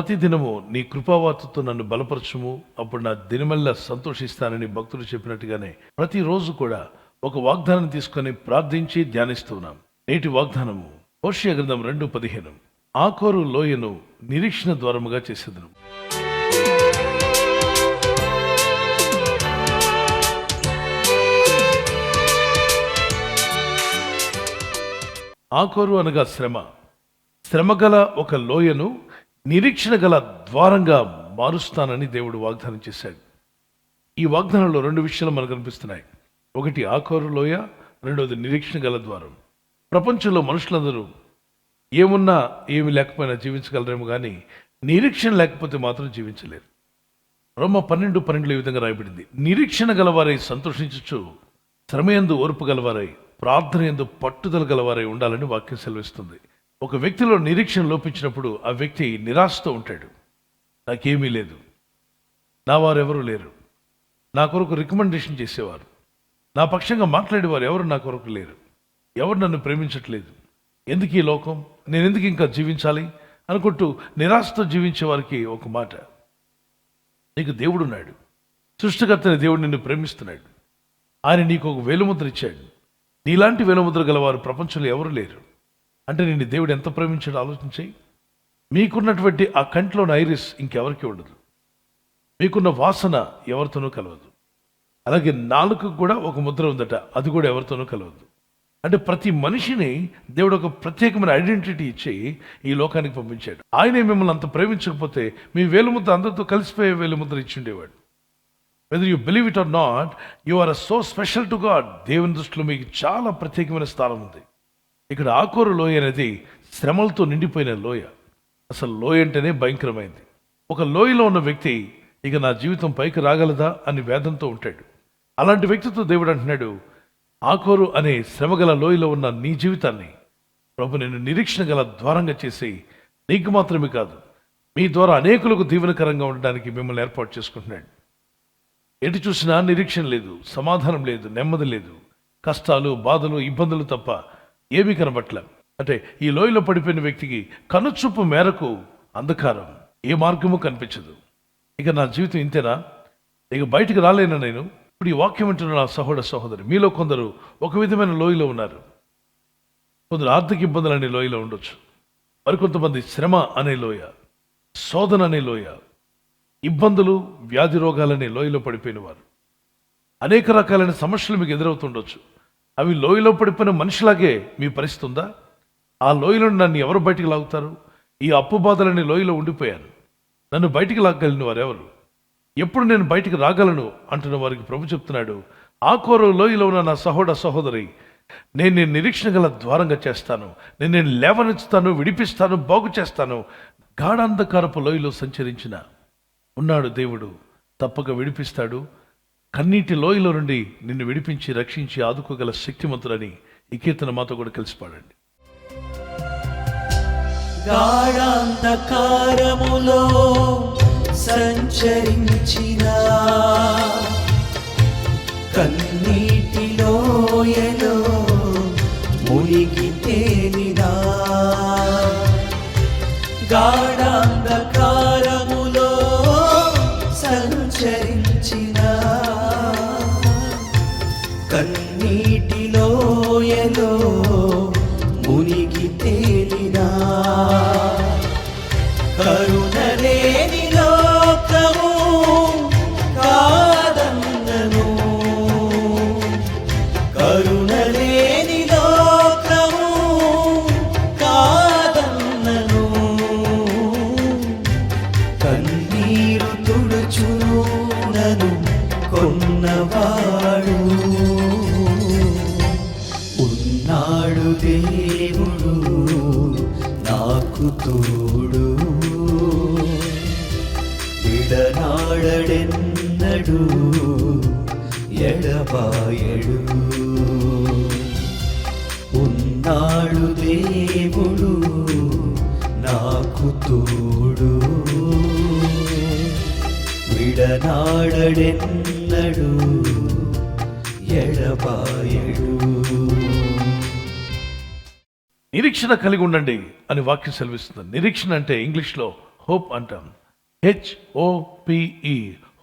ప్రతిదినము నీ కృపావార్తతో నన్ను బలపరచుము, అప్పుడు నా దినమల్లా సంతోషిస్తానని భక్తులు చెప్పినట్టుగానే ప్రతిరోజు కూడా ఒక వాగ్దానం తీసుకొని ప్రార్థించి ధ్యానిస్తున్నాం. నేటి వాగ్దానము హోషేయ గ్రంథం 2:15. ఆకోరు లోయను నిరీక్షణ ద్వారముగా చేసేదను. ఆకోరు అనగా శ్రమ గల ఒక లోయను నిరీక్షణ గల ద్వారంగా మారుస్తానని దేవుడు వాగ్దానం చేశాడు. ఈ వాగ్దానంలో రెండు విషయాలు మనకు కనిపిస్తున్నాయి. ఒకటి ఆకోరు లోయ, రెండవది నిరీక్షణ గల ద్వారం. ప్రపంచంలో మనుషులందరూ ఏమున్నా ఏమి లేకపోయినా జీవించగలరేమో కానీ నిరీక్షణ లేకపోతే మాత్రం జీవించలేరు. రోమా 12:12 ఈ విధంగా రాయబడింది, నిరీక్షణ గలవారై సంతోషించచ్చు, శ్రమయందు ఓర్పు గలవారై, ప్రార్థన యందు పట్టుదల గలవారై ఉండాలని వాక్యం సెలవిస్తుంది. ఒక వ్యక్తిలో నిరీక్షణ లోపించినప్పుడు ఆ వ్యక్తి నిరాశతో ఉంటాడు. నాకేమీ లేదు, నా వారెవరూ లేరు, నా కొరకు రికమెండేషన్ చేసేవారు, నా పక్షంగా మాట్లాడేవారు ఎవరు నా కొరకు లేరు, ఎవరు నన్ను ప్రేమించట్లేదు, ఎందుకు ఈ లోకం, నేను ఎందుకు ఇంకా జీవించాలి అనుకుంటూ నిరాశతో జీవించే వారికి ఒక మాట, నీకు దేవుడున్నాడు, సృష్టికర్తని దేవుడు నిన్ను ప్రేమిస్తున్నాడు, ఆయన నీకు ఒక వేలుముద్ర ఇచ్చాడు, నీలాంటి వేలుముద్ర గలవారు ప్రపంచంలో ఎవరు లేరు అంటే నిన్ను దేవుడు ఎంత ప్రేమించాడో ఆలోచించి. మీకున్నటువంటి ఆ కంటిలోని ఐరిస్ ఇంకెవరికి ఉండదు, మీకున్న వాసన ఎవరితోనూ కలవదు, అలాగే నాలుకకు కూడా ఒక ముద్ర ఉందట, అది కూడా ఎవరితోనూ కలవదు. అంటే ప్రతి మనిషిని దేవుడు ఒక ప్రత్యేకమైన ఐడెంటిటీ ఇచ్చి ఈ లోకానికి పంపించాడు. ఆయనే మిమ్మల్ని అంత ప్రేమించకపోతే మీ వేలుముద్ర అందరితో కలిసిపోయే వేలుముద్ర ఇచ్చిండేవాడు. Whether you believe it or not, you are so special to God. దేవుని దృష్టిలో మీకు చాలా ప్రత్యేకమైన స్థానం ఉంది. ఇక్కడ ఆకోరు లోయ అనేది శ్రమలతో నిండిపోయిన లోయ. అసలు లోయ అంటేనే భయంకరమైంది. ఒక లోయలో ఉన్న వ్యక్తి ఇక నా జీవితం పైకి రాగలదా అని వేదంతో ఉంటాడు. అలాంటి వ్యక్తితో దేవుడు అంటున్నాడు, ఆకోరు అనే శ్రమగల లోయలో ఉన్న నీ జీవితాన్ని ప్రభు నేను నిరీక్షణ గల ద్వారంగా చేసి నీకు మాత్రమే కాదు మీ ద్వారా అనేకులకు దీవెనకరంగా ఉండడానికి మిమ్మల్ని ఏర్పాటు చేసుకుంటున్నాడు. ఎటు చూసినా నిరీక్షణ లేదు, సమాధానం లేదు, నెమ్మది లేదు, కష్టాలు, బాధలు, ఇబ్బందులు తప్ప ఏమీ కనబట్ల. అంటే ఈ లోయలో పడిపోయిన వ్యక్తికి కనుచూపు మేరకు అంధకారం, ఏ మార్గము కనిపించదు. ఇక నా జీవితం ఇంతేనా, ఇక బయటికి రాలేనా నేను. ఇప్పుడు ఈ వాక్యం వింటున్న నా సహోదరి, మీలో కొందరు ఒక విధమైన లోయలో ఉన్నారు. కొందరు ఆర్థిక ఇబ్బందులు అనే లోయలో ఉండొచ్చు, మరికొంతమంది శ్రమ అనే లోయ, శోధన అనే లోయ, ఇబ్బందులు, వ్యాధి రోగాలనే లోయలో పడిపోయిన వారు. అనేక రకాలైన సమస్యలు మీకు ఎదురవుతుండొచ్చు. అవి లోయలో పడిపోయిన మనిషిలాగే మీ పరిస్థితి ఉందా? ఆ లోయలో నన్ను ఎవరు బయటికి లాగుతారు? ఈ అప్పు బాధలనే లోయలో ఉండిపోయాను, నన్ను బయటికి లాగగలిగిన వారు ఎవరు? ఎప్పుడు నేను బయటికి రాగలను అంటున్న వారికి ప్రభు చెప్తున్నాడు, ఆకోరు లోయలో ఉన్న నా సహోదరి, నేను నిరీక్షణ గల ద్వారంగా చేస్తాను, నేను లేవనెత్తుతాను, విడిపిస్తాను, బాగు చేస్తాను. గాఢాంధకారపు లోయలో సంచరించిన ఉన్నాడు దేవుడు, తప్పక విడిపిస్తాడు. కన్నీటి లోయలో నుండి నిన్ను విడిపించి రక్షించి ఆదుకోగల శక్తిమంతుడని ఈ కీర్తన మాతో కూడా కలిసి పాడండి. గాఢాంధకారములో సంచరించిన కన్నీటి లోయలో మునిగి తేలినా, గాఢాంధకారములో సంచరించిన కన్నీటి లోయలో మునిగి తేలినా, కరుణ లేని లోకము కాదన్నను, కరుణ లేని లోకము కాదన్నను, కన్నీరు తుడుచును నన్ను కొన్నవాడు ఉన్నాడు, దేవుడు నాకు తోడు, విడనాడెన్నడు ఎడబాయడు, ఉన్నాడు దేవుడు నాకు తోడు, విడనాడెన్నడు ఎడబాయడు. నిరీక్షణ కలిగి ఉండండి అని వాక్యం సెలవిస్తుంది. నిరీక్షణ అంటే ఇంగ్లీష్లో హోప్ అంటాం. HOPE,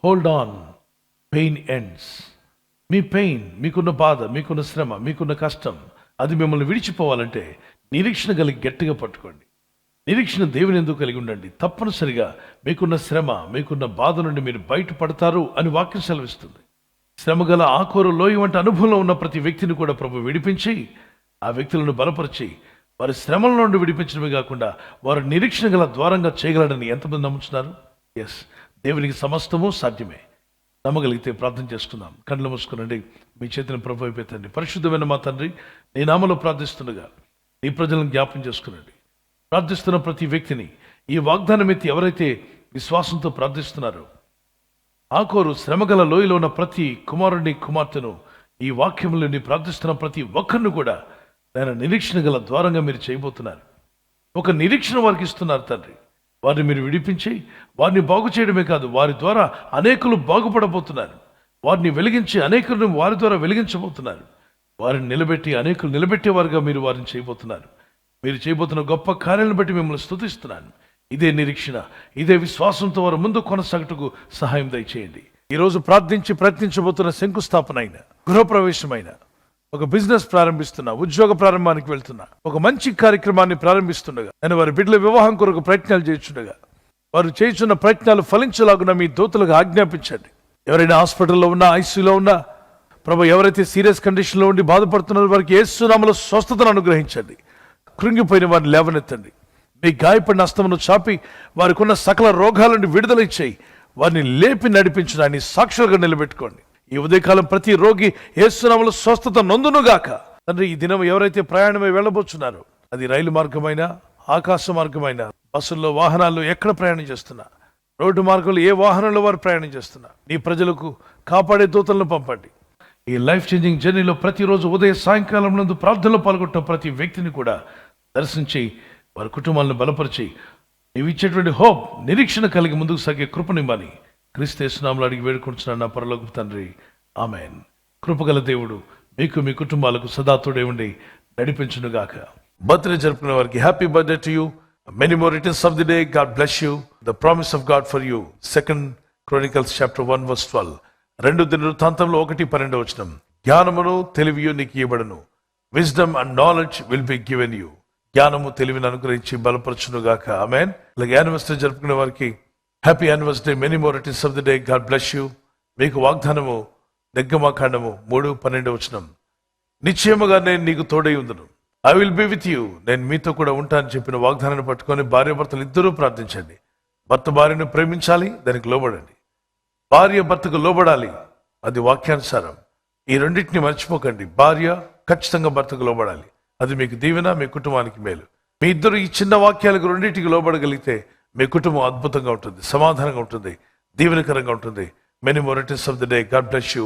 hold on, pain ends. Me pain, మీకున్న బాధ, మీకున్న శ్రమ, మీకున్న కష్టం, అది మిమ్మల్ని విడిచిపోవాలంటే నిరీక్షణ కలిగి గట్టిగా పట్టుకోండి. నిరీక్షణ దేవుని ఎందుకు కలిగి ఉండండి. తప్పనిసరిగా మీకున్న శ్రమ, మీకున్న బాధ నుండి మీరు బయటపడతారు అని వాక్యం సెలవిస్తుంది. శ్రమ గల ఆకోరు లోయ వంటి అనుభవంలో ఉన్న ప్రతి వ్యక్తిని కూడా ప్రభు విడిపించి, ఆ వ్యక్తులను బలపరిచి, వారి శ్రమల నుండి విడిపించడమే కాకుండా వారు నిరీక్షణ గల ద్వారంగా చేయగలడని ఎంతమంది నమ్ముతున్నారు? ఎస్, దేవునికి సమస్తము సాధ్యమే. నమ్మగలిగితే ప్రార్థన చేసుకుందాం. కళ్ళు మూసుకునండి. మీ చేతిని ప్రభు అయిపోతండి. పరిశుద్ధమైన మా తండ్రి, నీ నామలో ప్రార్థిస్తుండగా నీ ప్రజలను జ్ఞాపం చేసుకునండి. ప్రార్థిస్తున్న ప్రతి వ్యక్తిని, ఈ వాగ్దానం ఎత్తి ఎవరైతే విశ్వాసంతో ప్రార్థిస్తున్నారో, ఆకోరు శ్రమగల లోయలో ఉన్న ప్రతి కుమారుడిని, కుమార్తెను, ఈ వాక్యంలోని ప్రార్థిస్తున్న ప్రతి ఒక్కరిని కూడా ఆయన నిరీక్షణ గల ద్వారంగా మీరు చేయబోతున్నారు. ఒక నిరీక్షణ వారికి ఇస్తున్నారు తండ్రి. వారిని మీరు విడిపించి వారిని బాగు చేయడమే కాదు, వారి ద్వారా అనేకులు బాగుపడబోతున్నారు. వారిని వెలిగించి అనేకులను వారి ద్వారా వెలిగించబోతున్నారు. వారిని నిలబెట్టి అనేకులు నిలబెట్టేవారుగా మీరు వారిని చేయబోతున్నారు. మీరు చేయబోతున్న గొప్ప కార్యాలను బట్టి మిమ్మల్ని స్తుతిస్తున్నాను. ఇదే నిరీక్షణ, ఇదే విశ్వాసంతో వారు ముందు కొనసాగుటకు సహాయం దయచేయండి. ఈరోజు ప్రార్థించి ప్రయత్నించబోతున్న శంకుస్థాపన అయిన, గృహప్రవేశమైన, ఒక బిజినెస్ ప్రారంభిస్తున్నా, ఉద్యోగ ప్రారంభానికి వెళ్తున్నా, ఒక మంచి కార్యక్రమాన్ని ప్రారంభిస్తుండగా, నేను వారి బిడ్డల వివాహం కొరకు ప్రయత్నాలు చేస్తుండగా, వారు చేస్తున్న ప్రయత్నాలు ఫలించలాగున మీ దూతలకు ఆజ్ఞాపించండి. ఎవరైనా హాస్పిటల్లో ఉన్నా, ఐసీయూలో ఉన్నా, ప్రభు ఎవరైతే సీరియస్ కండిషన్లో ఉండి బాధపడుతున్నారో వారికి యేసు నామములో స్వస్థతను అనుగ్రహించండి. కృంగిపోయిన వారిని లేవనెత్తండి. మీ గాయపడిన హస్తమును చాపి వారికి ఉన్న సకల రోగాల నుండి విడుదల ఇచ్చేయి. వారిని లేపి నడిపించడాన్ని సాక్షులుగా నిలబెట్టుకోండి. ఈ ఉదయకాలం ప్రతి రోగి యేసు నామములో స్వస్థత నొందునుగాక. తండ్రి, ఈ దినం ఎవరైతే ప్రయాణమై వెళ్ళబోతున్నారో, అది రైలు మార్గమైన, ఆకాశ మార్గమైన, బస్సుల్లో, వాహనాల్లో ఎక్కడ ప్రయాణం చేస్తున్నా, రోడ్డు మార్గంలో ఏ వాహనంలో వారు ప్రయాణం చేస్తున్నా, నీ ప్రజలకు కాపాడే దూతలను పంపండి. ఈ లైఫ్ చేంజింగ్ జర్నీలో ప్రతిరోజు ఉదయ సాయంకాలం నందు ప్రార్థనలో పాల్గొంటున్న ప్రతి వ్యక్తిని కూడా దర్శించి వారి కుటుంబాలను బలపరిచి నీవు ఇచ్చేటువంటి హోప్, నిరీక్షణ కలిగి ముందుకు సాగే కృపనిమ్మని క్రీస్తు యేసు నామములో అడిగి వేడుకుంటున్నాను నా పరలోకపు తండ్రి, ఆమెన్. కృపగల దేవుడు మీకు, మీ కుటుంబాలకు సదా తోడే ఉండి నడిపించునుగాక. బర్త్డే జరుపుకునే వారికి happy birthday to you. Many more returns of the day. God bless you. The promise of God for you. 2 Chronicles chapter 1 verse 12. 2 దినవృత్తాంతంలో 1:12. జ్ఞానమును తెలివియు నీకు ఇవ్వబడును. Wisdom and knowledge will be given you. జ్ఞానము తెలివిని అనుగ్రహించి బలపరచునుగాక. ఆమెన్. అలాగే anniversary జరుపుకునే వారికి happy anniversary. Many more returns of the day. God bless you. మీకు వాగ్దానము నిర్గమకాండము 3:12. నిశ్చయముగా నేను నీకు తోడై ఉందును. I will be with you. నేను మీతో కూడా ఉంటానని చెప్పిన వాగ్దానాన్ని పట్టుకొని భార్యాభర్తలు ఇద్దరూ ప్రార్థించండి. భర్త భార్యను ప్రేమించాలి, దానికి లోబడండి. భార్య భర్తకు లోబడాలి, అది వాక్యానుసారం. ఈ రెండింటిని మర్చిపోకండి. భార్య ఖచ్చితంగా భర్తకు లోబడాలి, అది మీకు దీవెన, మీ కుటుంబానికి మేలు. మీ ఇద్దరు ఈ చిన్న వాక్యాలకు రెండింటికి లోబడగలిగితే మీ కుటుంబం అద్భుతంగా ఉంటుంది, సమాధానంగా ఉంటుంది, దీవెనకరంగా ఉంటుంది. Many more returns of the day. God bless you.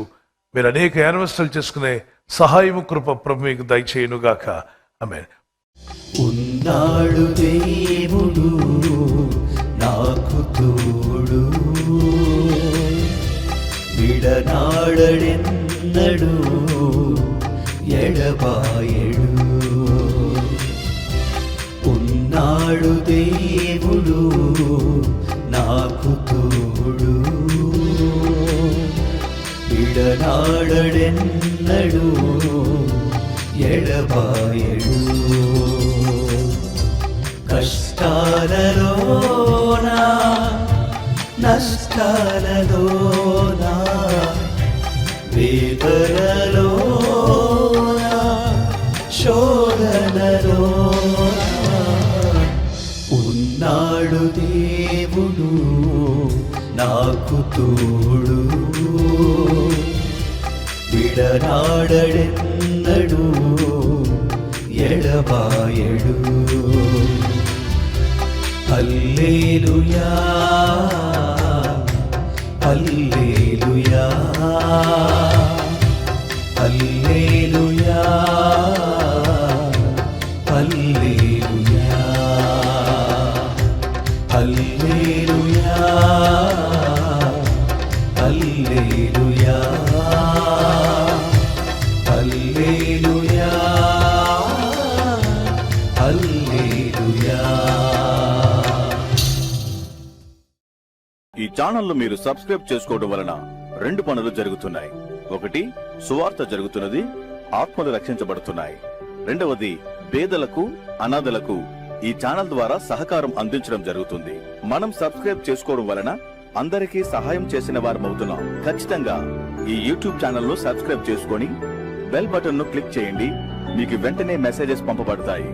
మీరు అనేక యానివర్సరీలు చేసుకునే సహాయము, కృప ప్రభు మీకు దయచేయునుగాక. ఆమేన్. ఉన్నాడు దేవుడు నాకు తోడు, విడనాడెన్నడు ఎడబాయడు. ఉన్నాడు దేవుడు నాకు తోడు, విడనాడెన్నడు ఎడబాయడు. కష్టాలలోనా నష్టాలలోనా వేదనలోనా శోధనలోనా ఉన్నాడు దేవుడు నాకు తోడు, విడనాడెన్నడు ఎడబాయడు. హల్లెలూయా హల్లెలూయా హల్లెలూయా హల్లెలూయా హల్లెలూయా హల్లెలూయా హల్లెలూయా హల్లెలూయా. ఛానల్ ను మీరు సబ్స్క్రైబ్ చేసుకోవడం వలన 2 పనులు జరుగుతున్నాయి. ఒకటి, సువార్త జరుగుతున్నది, ఆత్మలు రక్షించబడుతున్నాయి. రెండవది, పేదలకు, అనాథలకు ఈ ఛానల్ ద్వారా సహకారం అందించడం జరుగుతుంది. మనం సబ్స్క్రైబ్ చేసుకోవడం వలన అందరికీ సహాయం చేసిన వారమవుతున్నాం. ఖచ్చితంగా ఈ యూట్యూబ్ ఛానల్ ను సబ్స్క్రైబ్ చేసుకొని బెల్ బటన్ ను క్లిక్ చేయండి. మీకు వెంటనే మెసేజెస్ పంపబడతాయి.